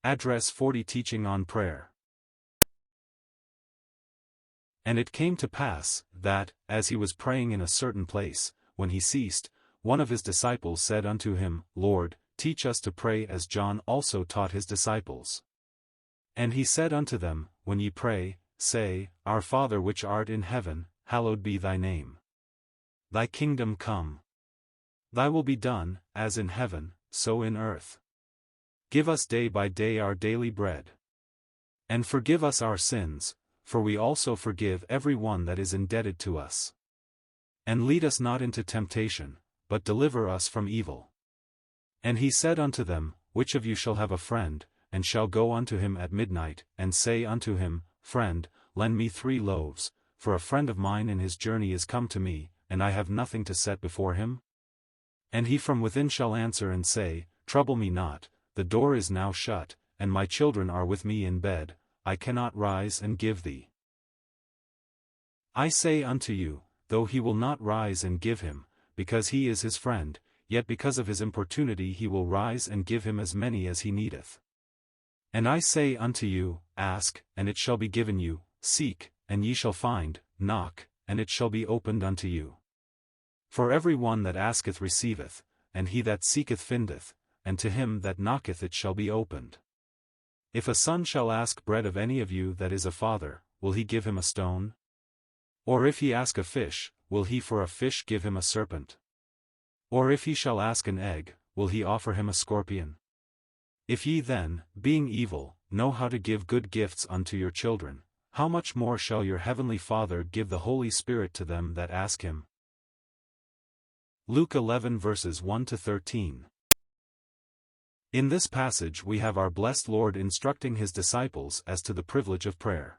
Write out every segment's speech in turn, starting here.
Address 40 Teaching on Prayer. And it came to pass, that, as he was praying in a certain place, when he ceased, one of his disciples said unto him, Lord, teach us to pray as John also taught his disciples. And he said unto them, When ye pray, say, Our Father which art in heaven, hallowed be thy name. Thy kingdom come. Thy will be done, as in heaven, so in earth. Give us day by day our daily bread. And forgive us our sins, for we also forgive every one that is indebted to us. And lead us not into temptation, but deliver us from evil. And he said unto them, Which of you shall have a friend, and shall go unto him at midnight, and say unto him, Friend, lend me 3 loaves, for a friend of mine in his journey is come to me, and I have nothing to set before him? And he from within shall answer and say, Trouble me not, the door is now shut, and my children are with me in bed, I cannot rise and give thee. I say unto you, though he will not rise and give him, because he is his friend, yet because of his importunity he will rise and give him as many as he needeth. And I say unto you, Ask, and it shall be given you, seek, and ye shall find, knock, and it shall be opened unto you. For every one that asketh receiveth, and he that seeketh findeth, and to him that knocketh it shall be opened. If a son shall ask bread of any of you that is a father, will he give him a stone? Or if he ask a fish, will he for a fish give him a serpent? Or if he shall ask an egg, will he offer him a scorpion? If ye then, being evil, know how to give good gifts unto your children, how much more shall your heavenly Father give the Holy Spirit to them that ask him? Luke 11 verses 1-13. In this passage we have our blessed Lord instructing his disciples as to the privilege of prayer.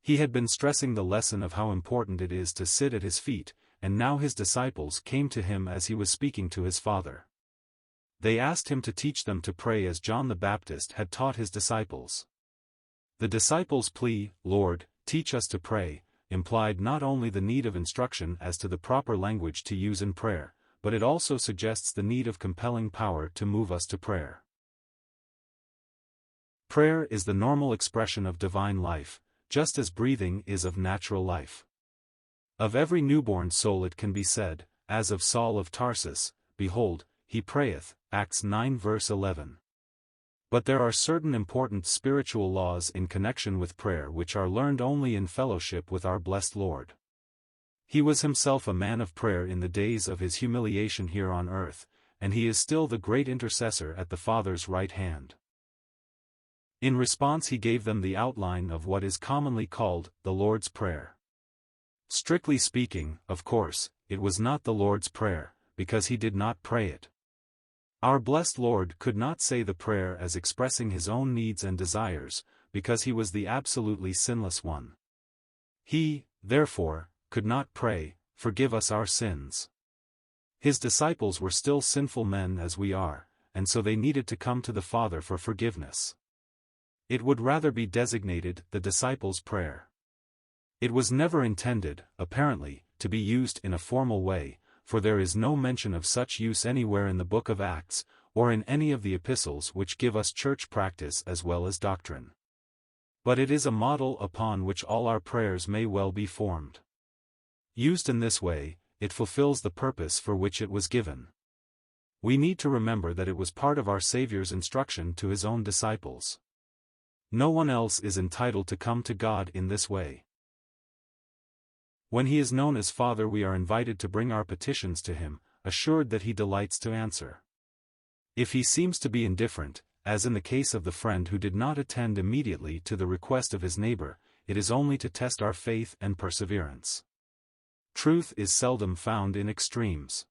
He had been stressing the lesson of how important it is to sit at his feet, and now his disciples came to him as he was speaking to his Father. They asked him to teach them to pray as John the Baptist had taught his disciples. The disciples' plea, Lord, teach us to pray, implied not only the need of instruction as to the proper language to use in prayer, but it also suggests the need of compelling power to move us to prayer. Prayer is the normal expression of divine life, just as breathing is of natural life. Of every newborn soul it can be said, as of Saul of Tarsus, Behold, he prayeth, Acts 9 verse 11. But there are certain important spiritual laws in connection with prayer which are learned only in fellowship with our blessed Lord. He was himself a man of prayer in the days of his humiliation here on earth, and he is still the great intercessor at the Father's right hand. In response he gave them the outline of what is commonly called the Lord's Prayer. Strictly speaking, of course, it was not the Lord's Prayer, because he did not pray it. Our blessed Lord could not say the prayer as expressing his own needs and desires, because he was the absolutely sinless one. He, therefore, could not pray, Forgive us our sins. His disciples were still sinful men as we are, and so they needed to come to the Father for forgiveness. It would rather be designated the disciples' prayer. It was never intended, apparently, to be used in a formal way, for there is no mention of such use anywhere in the book of Acts, or in any of the epistles which give us church practice as well as doctrine. But it is a model upon which all our prayers may well be formed. Used in this way, it fulfills the purpose for which it was given. We need to remember that it was part of our Savior's instruction to his own disciples. No one else is entitled to come to God in this way. When he is known as Father, we are invited to bring our petitions to him, assured that he delights to answer. If he seems to be indifferent, as in the case of the friend who did not attend immediately to the request of his neighbor, it is only to test our faith and perseverance. Truth is seldom found in extremes.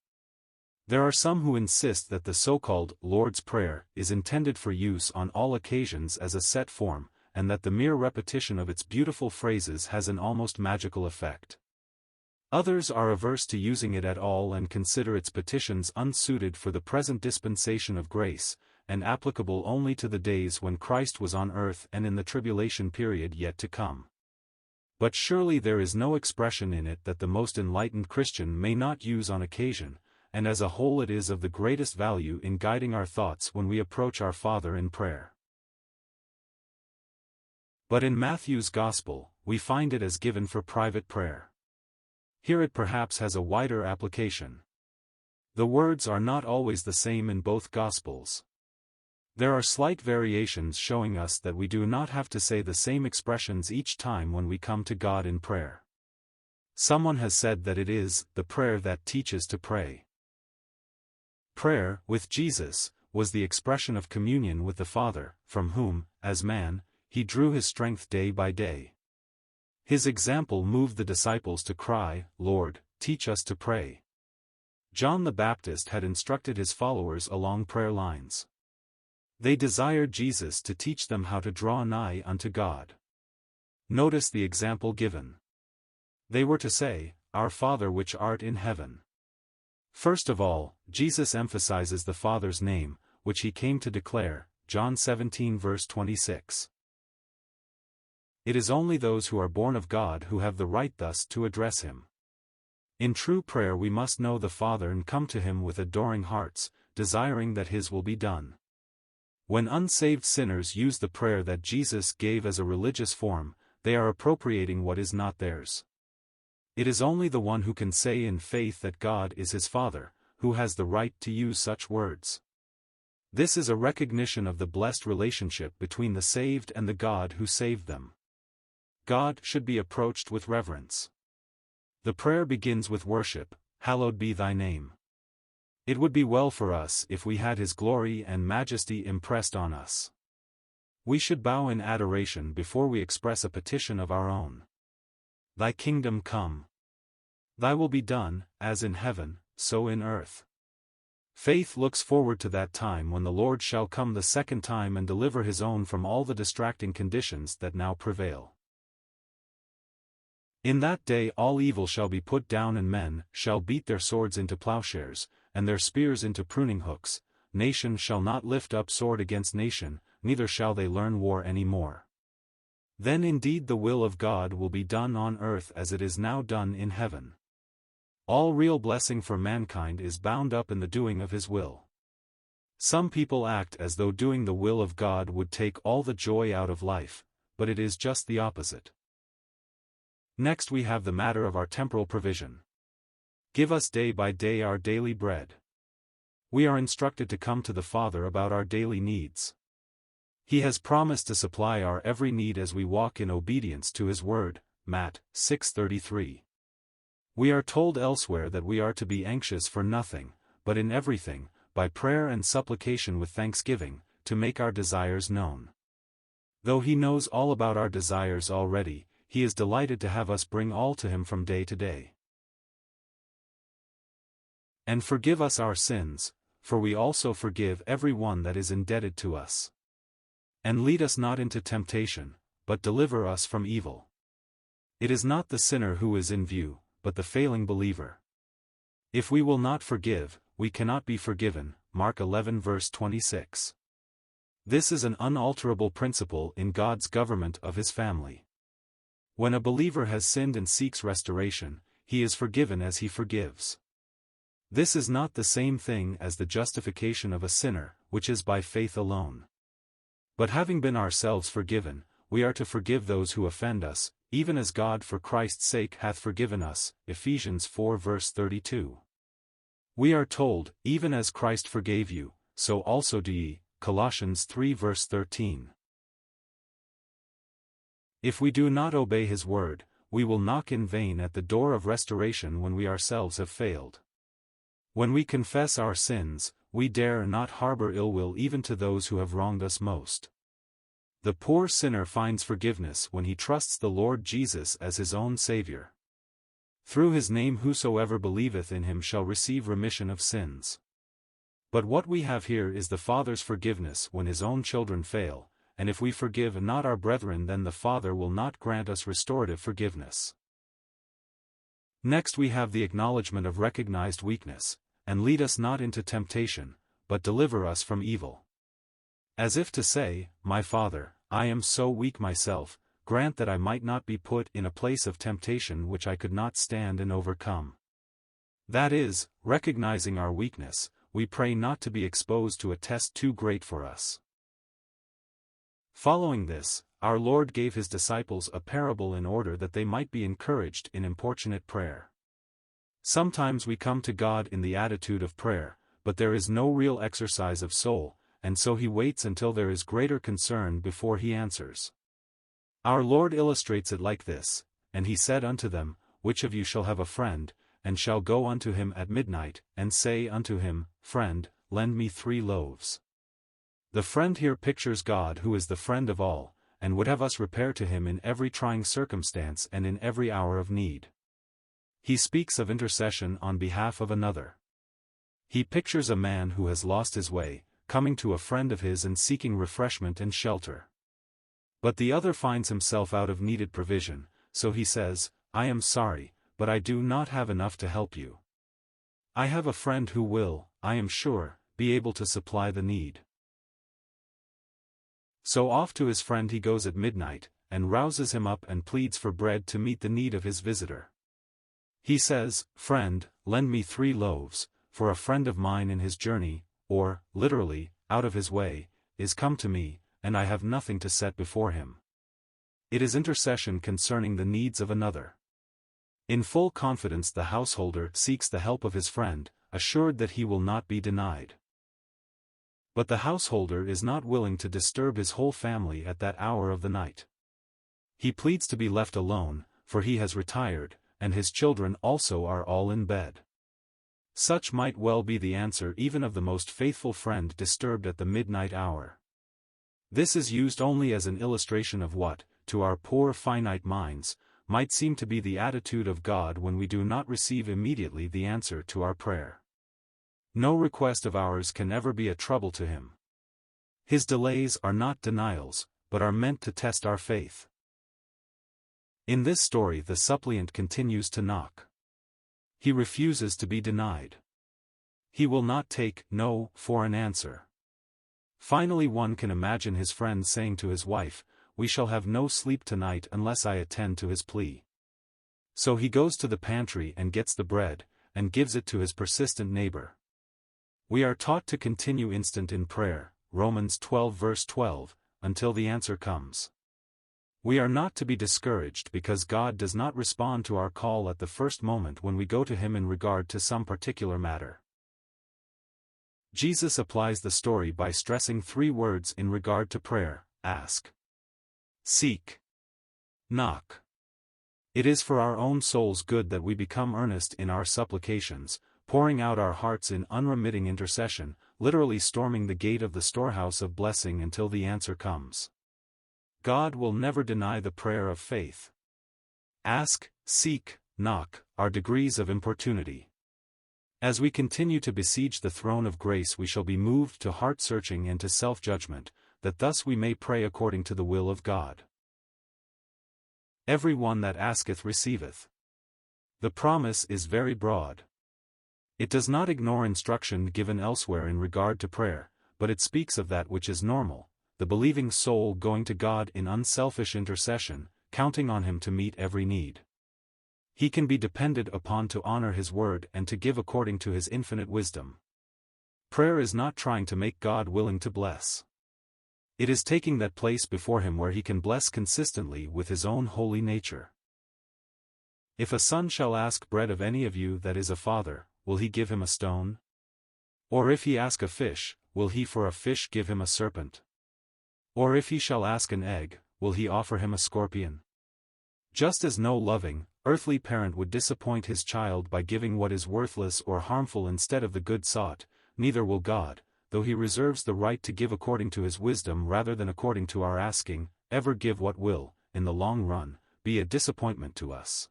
There are some who insist that the so-called Lord's Prayer is intended for use on all occasions as a set form, and that the mere repetition of its beautiful phrases has an almost magical effect. Others are averse to using it at all and consider its petitions unsuited for the present dispensation of grace, and applicable only to the days when Christ was on earth and in the tribulation period yet to come. But surely there is no expression in it that the most enlightened Christian may not use on occasion, and as a whole it is of the greatest value in guiding our thoughts when we approach our Father in prayer. But in Matthew's Gospel, we find it as given for private prayer. Here it perhaps has a wider application. The words are not always the same in both Gospels. There are slight variations showing us that we do not have to say the same expressions each time when we come to God in prayer. Someone has said that it is the prayer that teaches to pray. Prayer, with Jesus, was the expression of communion with the Father, from whom, as man, he drew his strength day by day. His example moved the disciples to cry, "Lord, teach us to pray." John the Baptist had instructed his followers along prayer lines. They desired Jesus to teach them how to draw nigh unto God. Notice the example given. They were to say, "Our Father which art in heaven." First of all, Jesus emphasizes the Father's name, which he came to declare, John 17 verse 26. It is only those who are born of God who have the right thus to address him. In true prayer we must know the Father and come to him with adoring hearts, desiring that his will be done. When unsaved sinners use the prayer that Jesus gave as a religious form, they are appropriating what is not theirs. It is only the one who can say in faith that God is his Father, who has the right to use such words. This is a recognition of the blessed relationship between the saved and the God who saved them. God should be approached with reverence. The prayer begins with worship, "Hallowed be thy name." It would be well for us if we had his glory and majesty impressed on us. We should bow in adoration before we express a petition of our own. Thy kingdom come. Thy will be done, as in heaven, so in earth. Faith looks forward to that time when the Lord shall come the second time and deliver his own from all the distracting conditions that now prevail. In that day all evil shall be put down and men shall beat their swords into plowshares, and their spears into pruning hooks. Nation shall not lift up sword against nation, neither shall they learn war any more. Then indeed the will of God will be done on earth as it is now done in heaven. All real blessing for mankind is bound up in the doing of his will. Some people act as though doing the will of God would take all the joy out of life, but it is just the opposite. Next we have the matter of our temporal provision. Give us day by day our daily bread. We are instructed to come to the Father about our daily needs. He has promised to supply our every need as we walk in obedience to his word, Matt. 6:33. We are told elsewhere that we are to be anxious for nothing, but in everything, by prayer and supplication with thanksgiving, to make our desires known. Though he knows all about our desires already, he is delighted to have us bring all to him from day to day. And forgive us our sins, for we also forgive every one that is indebted to us. And lead us not into temptation, but deliver us from evil. It is not the sinner who is in view, but the failing believer. If we will not forgive, we cannot be forgiven. Mark 11 verse 26. This is an unalterable principle in God's government of his family. When a believer has sinned and seeks restoration, he is forgiven as he forgives. This is not the same thing as the justification of a sinner, which is by faith alone. But having been ourselves forgiven, we are to forgive those who offend us, even as God for Christ's sake hath forgiven us. Ephesians 4 verse 32. We are told, even as Christ forgave you, so also do ye. Colossians 3 verse 13. If we do not obey his word, we will knock in vain at the door of restoration when we ourselves have failed. When we confess our sins, we dare not harbor ill will even to those who have wronged us most. The poor sinner finds forgiveness when he trusts the Lord Jesus as his own Savior. Through his name whosoever believeth in him shall receive remission of sins. But what we have here is the Father's forgiveness when his own children fail, and if we forgive not our brethren then the Father will not grant us restorative forgiveness. Next we have the acknowledgement of recognized weakness, and lead us not into temptation, but deliver us from evil. As if to say, my Father, I am so weak myself, grant that I might not be put in a place of temptation which I could not stand and overcome. That is, recognizing our weakness, we pray not to be exposed to a test too great for us. Following this, our Lord gave his disciples a parable in order that they might be encouraged in importunate prayer. Sometimes we come to God in the attitude of prayer, but there is no real exercise of soul, and so he waits until there is greater concern before he answers. Our Lord illustrates it like this, "And he said unto them, Which of you shall have a friend, and shall go unto him at midnight, and say unto him, Friend, lend me 3 loaves. The friend here pictures God, who is the friend of all, and would have us repair to him in every trying circumstance and in every hour of need. He speaks of intercession on behalf of another. He pictures a man who has lost his way, coming to a friend of his and seeking refreshment and shelter. But the other finds himself out of needed provision, so he says, I am sorry, but I do not have enough to help you. I have a friend who will, I am sure, be able to supply the need. So off to his friend he goes at midnight, and rouses him up and pleads for bread to meet the need of his visitor. He says, Friend, lend me 3 loaves, for a friend of mine in his journey, or, literally, out of his way, is come to me, and I have nothing to set before him. It is intercession concerning the needs of another. In full confidence the householder seeks the help of his friend, assured that he will not be denied. But the householder is not willing to disturb his whole family at that hour of the night. He pleads to be left alone, for he has retired, and his children also are all in bed. Such might well be the answer even of the most faithful friend disturbed at the midnight hour. This is used only as an illustration of what, to our poor finite minds, might seem to be the attitude of God when we do not receive immediately the answer to our prayer. No request of ours can ever be a trouble to him. His delays are not denials, but are meant to test our faith. In this story the suppliant continues to knock. He refuses to be denied. He will not take no for an answer. Finally one can imagine his friend saying to his wife, We shall have no sleep tonight unless I attend to his plea. So he goes to the pantry and gets the bread, and gives it to his persistent neighbor. We are taught to continue instant in prayer, Romans 12 verse 12, until the answer comes. We are not to be discouraged because God does not respond to our call at the first moment when we go to him in regard to some particular matter. Jesus applies the story by stressing 3 words in regard to prayer: ask, seek, knock. It is for our own soul's good that we become earnest in our supplications, pouring out our hearts in unremitting intercession, literally storming the gate of the storehouse of blessing until the answer comes. God will never deny the prayer of faith. Ask, seek, knock, are degrees of importunity. As we continue to besiege the throne of grace we shall be moved to heart-searching and to self-judgment, that thus we may pray according to the will of God. Every one that asketh receiveth. The promise is very broad. It does not ignore instruction given elsewhere in regard to prayer, but it speaks of that which is normal, the believing soul going to God in unselfish intercession, counting on him to meet every need. He can be depended upon to honor his word and to give according to his infinite wisdom. Prayer is not trying to make God willing to bless. It is taking that place before him where he can bless consistently with his own holy nature. If a son shall ask bread of any of you that is a father, will he give him a stone? Or if he ask a fish, will he for a fish give him a serpent? Or if he shall ask an egg, will he offer him a scorpion? Just as no loving, earthly parent would disappoint his child by giving what is worthless or harmful instead of the good sought, neither will God, though he reserves the right to give according to his wisdom rather than according to our asking, ever give what will, in the long run, be a disappointment to us.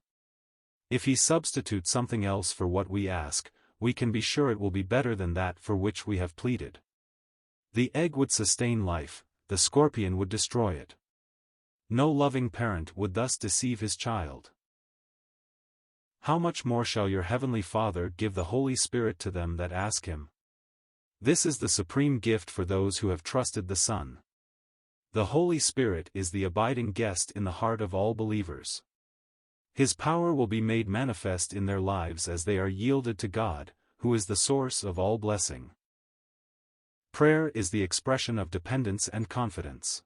If he substitutes something else for what we ask, we can be sure it will be better than that for which we have pleaded. The egg would sustain life, the scorpion would destroy it. No loving parent would thus deceive his child. How much more shall your heavenly Father give the Holy Spirit to them that ask him? This is the supreme gift for those who have trusted the Son. The Holy Spirit is the abiding guest in the heart of all believers. His power will be made manifest in their lives as they are yielded to God, who is the source of all blessing. Prayer is the expression of dependence and confidence.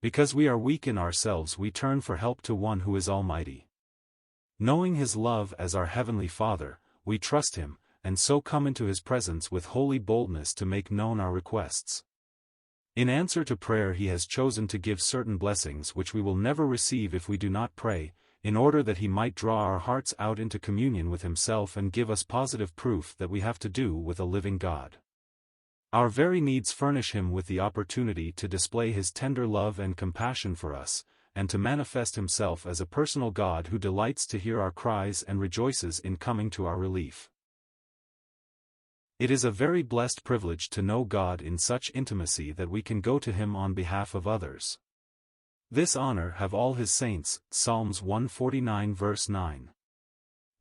Because we are weak in ourselves, we turn for help to one who is almighty. Knowing his love as our heavenly Father, we trust him, and so come into his presence with holy boldness to make known our requests. In answer to prayer, he has chosen to give certain blessings which we will never receive if we do not pray, in order that he might draw our hearts out into communion with himself and give us positive proof that we have to do with a living God. Our very needs furnish him with the opportunity to display his tender love and compassion for us, and to manifest himself as a personal God who delights to hear our cries and rejoices in coming to our relief. It is a very blessed privilege to know God in such intimacy that we can go to him on behalf of others. This honor have all his saints, Psalms 149 verse 9.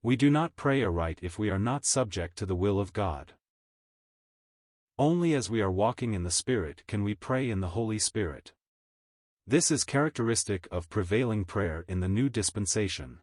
We do not pray aright if we are not subject to the will of God. Only as we are walking in the Spirit can we pray in the Holy Spirit. This is characteristic of prevailing prayer in the new dispensation.